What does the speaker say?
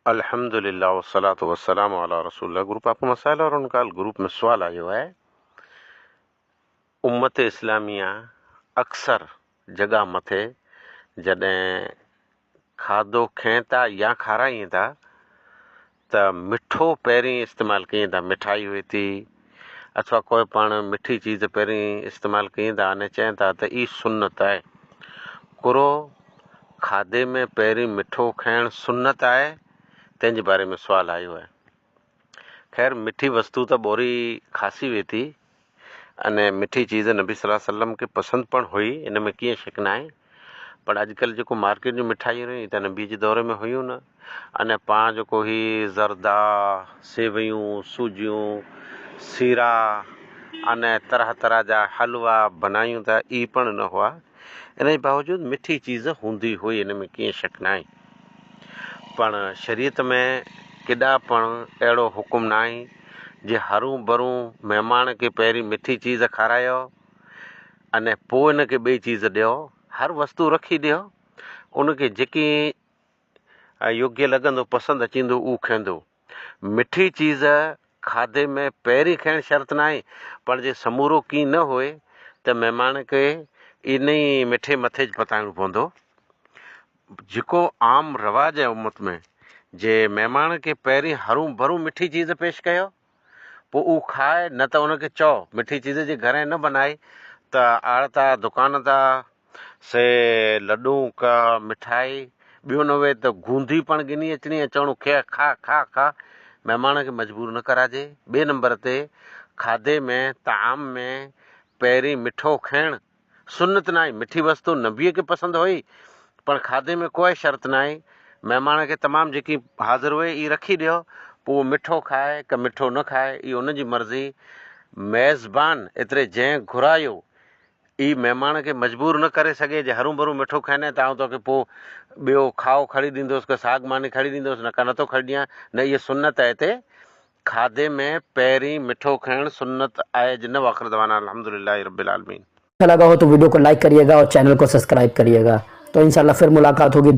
अल्हम्दुलिल्लाह वस्सलातु वस्सलामु अला रसूलिल्लाह। ग्रुप आपको मसाइल और उनका ग्रुप में सवाल आयो है। उम्मत इस्लामिया अक्सर जगह मथे जॾहिं खाधो खाइनि था या खाराइनि था त मिठो पहिरीं इस्तेमालु कयूं था, मिठाई हुई थी अथवा कोई पाण मिठी चीज़ पहिरीं इस्तेमालु कयूं था अने चवनि था त ई सुन्नत आहे। कुरो खाधे में पहिरीं मिठो खाइणु सुन्नत आहे, तंहिंजे बारे में सुवाल आयो है। खैर मिठी वस्तु तो बोरी खासी हुई थी अने मिठी चीज़ नबी सल्लल्लाहु अलैहि वसल्लम के पसंद पण हुई, इन में कीअं शक न आहे। पर अॼुकल्ह जेको मार्केट जो मिठाई हुई त नबी जे दौर में हुयूं न, अने पाण जेको ही ज़रदा, सेवयूं, सूजियूं, सीरा अने तरह तरह जा हलवा बनायूं था, ई पण न हुआ। इन जे बावजूदि मिठी चीज़ हूंदी हुई, इन में कीअं शक न आहे। पण शरीयत में केॾा पण अहिड़ो हुकुम न आहे जे हरू भरू महिमान खे पहिरीं मिठी चीज़ खारायो अने पोइ इनखे ॿई चीज़ ॾियो। हर वस्तु रखी ॾियो, उनखे जेकी योग्य लॻंदो, पसंदि अचींदो उहो खाईंदो। मिठी चीज़ खाधे में पहिरीं खाइणु शर्त न आहे, पर जे समूरो की न हुए त महिमान खे इन ई मिठे मथे पताइणो पवंदो। जेको आम रवाज है उम्मत में, जे महिमान खे पहिरीं हरू भरू मिठी चीज़ पेश कयो पोइ उहो खाए, न त उनखे चओ मिठी चीज़ जे घर न बनाए त आड़ता दुकान था से लॾूं का मिठाई ॿियो न हुए त गूंदी पण गिनी अचणी ऐं चवणो खे खा खा खा, महिमान खे मजबूर न कराइजे। ॿिए नंबर ते खाधे में ताम में पहिरीं मिठो खाइणु सुन्नत न आहे। मिठी वस्तु नबीअ खे पसंदि हुई, पर खाधे में कोई शर्त न आहे। महिमान खे तमामु जेकी हाज़िर हुए ई रखी ॾियो, पोइ मिठो खाए का मिठो न खाए इहो उनजी मर्ज़ी। मेज़बान एतिरे जंहिं घुरायो ई महिमान खे मजबूर न करे सघे जे हरू भरू मिठो खाइनि त आउं तोखे पोइ ॿियो खाओ खणी ॾींदुसि, का साग मानी खणी ॾींदुसि, न का नथो खणी ॾियां। न, इहा सुन्नत आहे। हिते खाधे में पहिरीं मिठो खाइणु सुन्नत आहे। जिन वाखिर दवाना अल्हम्दुलिल्लाह रब्बिल आलमीन। अच्छा लगा हो तो वीडियो को लाइक करिएगा और चैनल को सब्सक्राइब करिएगा। तो इंशाल्लाह फिर मुलाकात होगी।